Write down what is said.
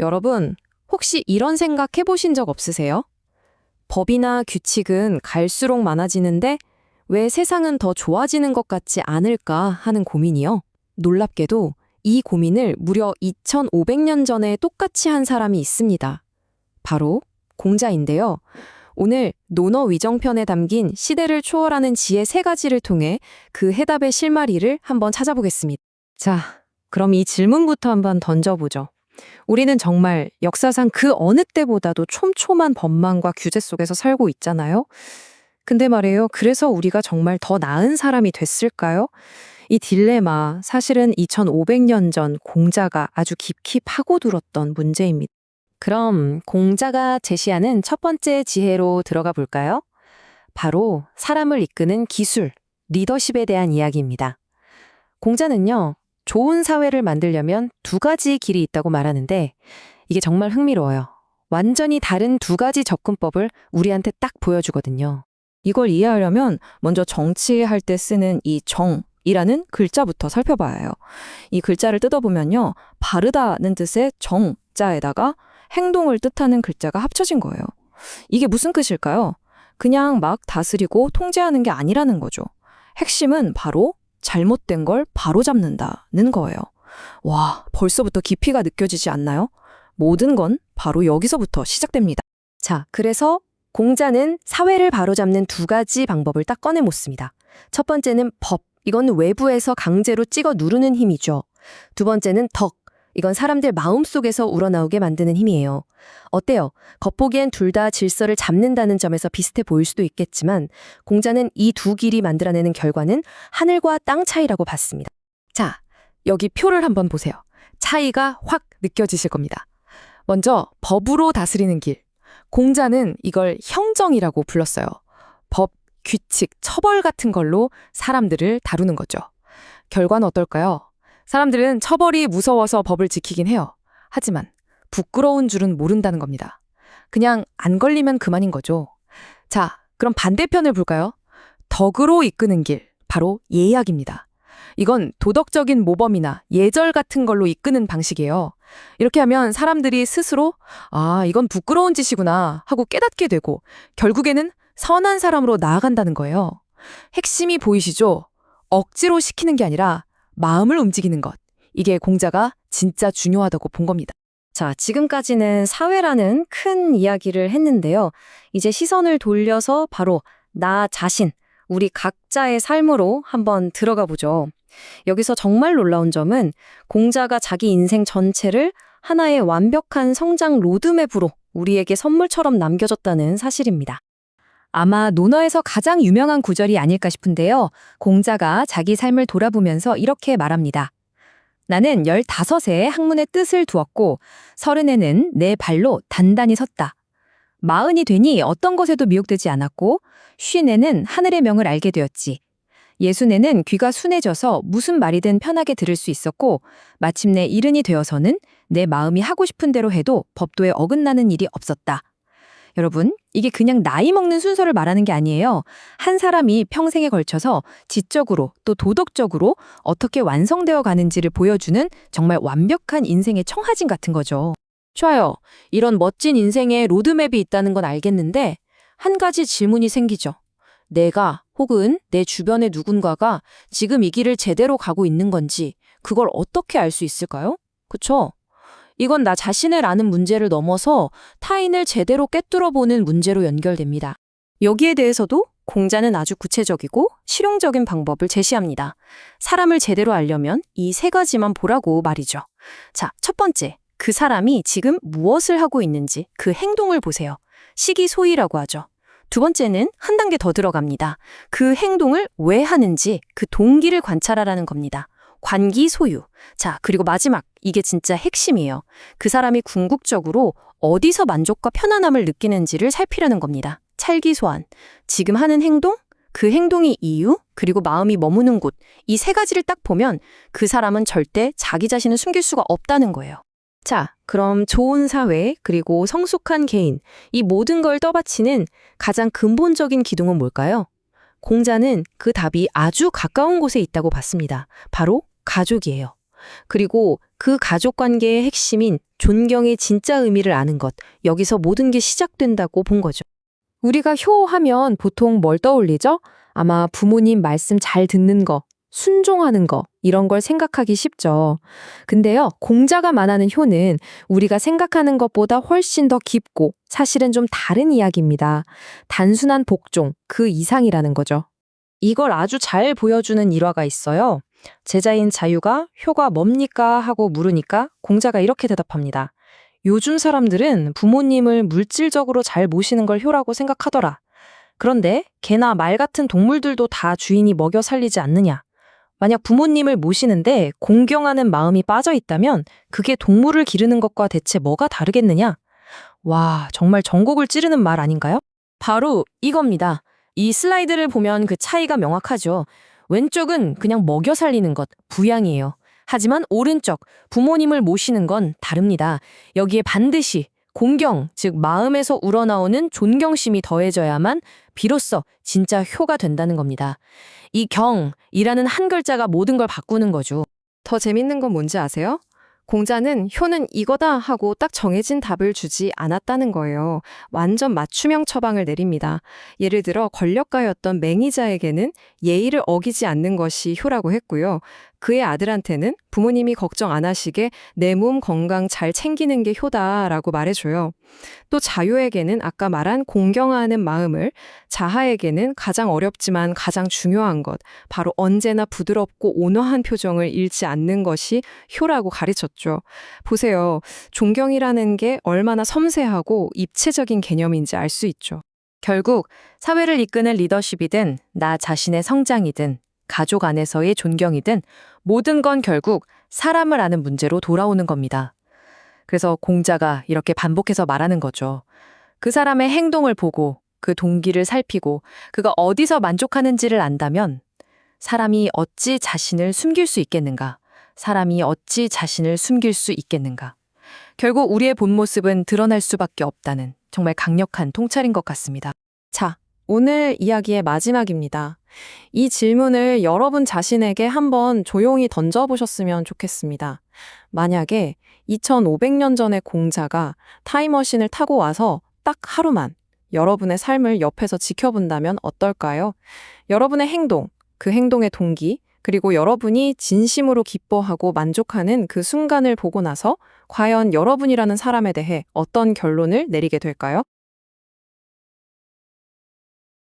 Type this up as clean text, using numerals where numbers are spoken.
여러분, 혹시 이런 생각 해보신 적 없으세요? 법이나 규칙은 갈수록 많아지는데 왜 세상은 더 좋아지는 것 같지 않을까 하는 고민이요. 놀랍게도 이 고민을 무려 2500년 전에 똑같이 한 사람이 있습니다. 바로 공자인데요. 오늘 논어위정편에 담긴 시대를 초월하는 지혜 3가지를 통해 그 해답의 실마리를 한번 찾아보겠습니다. 자, 그럼 이 질문부터 한번 던져보죠. 우리는 정말 역사상 그 어느 때보다도 촘촘한 법망과 규제 속에서 살고 있잖아요. 근데 말이에요. 그래서 우리가 정말 더 나은 사람이 됐을까요? 이 딜레마, 사실은 2500년 전 공자가 아주 깊이 파고들었던 문제입니다. 그럼 공자가 제시하는 첫 번째 지혜로 들어가 볼까요? 바로 사람을 이끄는 기술, 리더십에 대한 이야기입니다. 공자는요, 좋은 사회를 만들려면 2가지 길이 있다고 말하는데 이게 정말 흥미로워요. 완전히 다른 2가지 접근법을 우리한테 딱 보여주거든요. 이걸 이해하려면 먼저 정치할 때 쓰는 이 정이라는 글자부터 살펴봐야 해요. 이 글자를 뜯어보면요, 바르다는 뜻의 정자에다가 행동을 뜻하는 글자가 합쳐진 거예요. 이게 무슨 뜻일까요? 그냥 막 다스리고 통제하는 게 아니라는 거죠. 핵심은 바로 잘못된 걸 바로잡는다는 거예요. 와, 벌써부터 깊이가 느껴지지 않나요? 모든 건 바로 여기서부터 시작됩니다. 자, 그래서 공자는 사회를 바로잡는 2가지 방법을 딱 꺼내 묻습니다. 첫 번째는 법, 이건 외부에서 강제로 찍어 누르는 힘이죠. 2번째는 덕, 이건 사람들 마음속에서 우러나오게 만드는 힘이에요. 어때요? 겉보기엔 둘 다 질서를 잡는다는 점에서 비슷해 보일 수도 있겠지만 공자는 이 2길이 만들어내는 결과는 하늘과 땅 차이라고 봤습니다. 자, 여기 표를 한번 보세요. 차이가 확 느껴지실 겁니다. 먼저 법으로 다스리는 길. 공자는 이걸 형정이라고 불렀어요. 법, 규칙, 처벌 같은 걸로 사람들을 다루는 거죠. 결과는 어떨까요? 사람들은 처벌이 무서워서 법을 지키긴 해요. 하지만 부끄러운 줄은 모른다는 겁니다. 그냥 안 걸리면 그만인 거죠. 자, 그럼 반대편을 볼까요? 덕으로 이끄는 길, 바로 예약입니다. 이건 도덕적인 모범이나 예절 같은 걸로 이끄는 방식이에요. 이렇게 하면 사람들이 스스로 이건 부끄러운 짓이구나 하고 깨닫게 되고 결국에는 선한 사람으로 나아간다는 거예요. 핵심이 보이시죠? 억지로 시키는 게 아니라 마음을 움직이는 것. 이게 공자가 진짜 중요하다고 본 겁니다. 자, 지금까지는 사회라는 큰 이야기를 했는데요. 이제 시선을 돌려서 바로 나 자신, 우리 각자의 삶으로 한번 들어가 보죠. 여기서 정말 놀라운 점은 공자가 자기 인생 전체를 하나의 완벽한 성장 로드맵으로 우리에게 선물처럼 남겨줬다는 사실입니다. 아마 논어에서 가장 유명한 구절이 아닐까 싶은데요. 공자가 자기 삶을 돌아보면서 이렇게 말합니다. 나는 15에 학문의 뜻을 두었고 30에는 내 발로 단단히 섰다. 40이 되니 어떤 것에도 미혹되지 않았고 50에는 하늘의 명을 알게 되었지. 60에는 귀가 순해져서 무슨 말이든 편하게 들을 수 있었고 마침내 70이 되어서는 내 마음이 하고 싶은 대로 해도 법도에 어긋나는 일이 없었다. 여러분, 이게 그냥 나이 먹는 순서를 말하는 게 아니에요. 한 사람이 평생에 걸쳐서 지적으로 또 도덕적으로 어떻게 완성되어 가는지를 보여주는 정말 완벽한 인생의 청하진 같은 거죠. 좋아요. 이런 멋진 인생의 로드맵이 있다는 건 알겠는데 한 가지 질문이 생기죠. 내가 혹은 내 주변의 누군가가 지금 이 길을 제대로 가고 있는 건지 그걸 어떻게 알 수 있을까요? 그쵸? 이건 나 자신을 아는 문제를 넘어서 타인을 제대로 꿰뚫어보는 문제로 연결됩니다. 여기에 대해서도 공자는 아주 구체적이고 실용적인 방법을 제시합니다. 사람을 제대로 알려면 이 3가지만 보라고 말이죠. 자, 첫 번째, 그 사람이 지금 무엇을 하고 있는지 그 행동을 보세요. 시기소이라고 하죠. 2번째는 한 단계 더 들어갑니다. 그 행동을 왜 하는지 그 동기를 관찰하라는 겁니다. 관기소유. 자, 그리고 마지막, 이게 진짜 핵심이에요. 그 사람이 궁극적으로 어디서 만족과 편안함을 느끼는지를 살피려는 겁니다. 찰기소환. 지금 하는 행동, 그 행동의 이유, 그리고 마음이 머무는 곳, 이 3가지를 딱 보면 그 사람은 절대 자기 자신을 숨길 수가 없다는 거예요. 자, 그럼 좋은 사회, 그리고 성숙한 개인, 이 모든 걸 떠받치는 가장 근본적인 기둥은 뭘까요? 공자는 그 답이 아주 가까운 곳에 있다고 봤습니다. 바로 가족이에요. 그리고 그 가족 관계의 핵심인 존경의 진짜 의미를 아는 것, 여기서 모든 게 시작된다고 본 거죠. 우리가 효하면 보통 뭘 떠올리죠? 아마 부모님 말씀 잘 듣는 거, 순종하는 거, 이런 걸 생각하기 쉽죠. 근데요, 공자가 말하는 효는 우리가 생각하는 것보다 훨씬 더 깊고 사실은 좀 다른 이야기입니다. 단순한 복종, 그 이상이라는 거죠. 이걸 아주 잘 보여주는 일화가 있어요. 제자인 자유가 효가 뭡니까? 하고 물으니까 공자가 이렇게 대답합니다. 요즘 사람들은 부모님을 물질적으로 잘 모시는 걸 효라고 생각하더라. 그런데 개나 말 같은 동물들도 다 주인이 먹여 살리지 않느냐. 만약 부모님을 모시는데 공경하는 마음이 빠져 있다면 그게 동물을 기르는 것과 대체 뭐가 다르겠느냐? 와, 정말 전곡을 찌르는 말 아닌가요? 바로 이겁니다. 이 슬라이드를 보면 그 차이가 명확하죠. 왼쪽은 그냥 먹여 살리는 것, 부양이에요. 하지만 오른쪽, 부모님을 모시는 건 다릅니다. 여기에 반드시 공경, 즉 마음에서 우러나오는 존경심이 더해져야만 비로소 진짜 효가 된다는 겁니다. 이 경이라는 한 글자가 모든 걸 바꾸는 거죠. 더 재밌는 건 뭔지 아세요? 공자는 효는 이거다 하고 딱 정해진 답을 주지 않았다는 거예요. 완전 맞춤형 처방을 내립니다. 예를 들어 권력가였던 맹의자에게는 예의를 어기지 않는 것이 효라고 했고요. 그의 아들한테는 부모님이 걱정 안 하시게 내 몸 건강 잘 챙기는 게 효다라고 말해줘요. 또 자유에게는 아까 말한 공경하는 마음을, 자하에게는 가장 어렵지만 가장 중요한 것, 바로 언제나 부드럽고 온화한 표정을 잃지 않는 것이 효라고 가르쳤죠. 보세요. 존경이라는 게 얼마나 섬세하고 입체적인 개념인지 알 수 있죠. 결국 사회를 이끄는 리더십이든 나 자신의 성장이든 가족 안에서의 존경이든 모든 건 결국 사람을 아는 문제로 돌아오는 겁니다. 그래서 공자가 이렇게 반복해서 말하는 거죠. 그 사람의 행동을 보고 그 동기를 살피고 그가 어디서 만족하는지를 안다면 사람이 어찌 자신을 숨길 수 있겠는가? 사람이 어찌 자신을 숨길 수 있겠는가? 결국 우리의 본 모습은 드러날 수밖에 없다는 정말 강력한 통찰인 것 같습니다. 자, 오늘 이야기의 마지막입니다. 이 질문을 여러분 자신에게 한번 조용히 던져보셨으면 좋겠습니다. 만약에 2500년 전의 공자가 타임머신을 타고 와서 딱 하루만 여러분의 삶을 옆에서 지켜본다면 어떨까요? 여러분의 행동, 그 행동의 동기, 그리고 여러분이 진심으로 기뻐하고 만족하는 그 순간을 보고 나서 과연 여러분이라는 사람에 대해 어떤 결론을 내리게 될까요?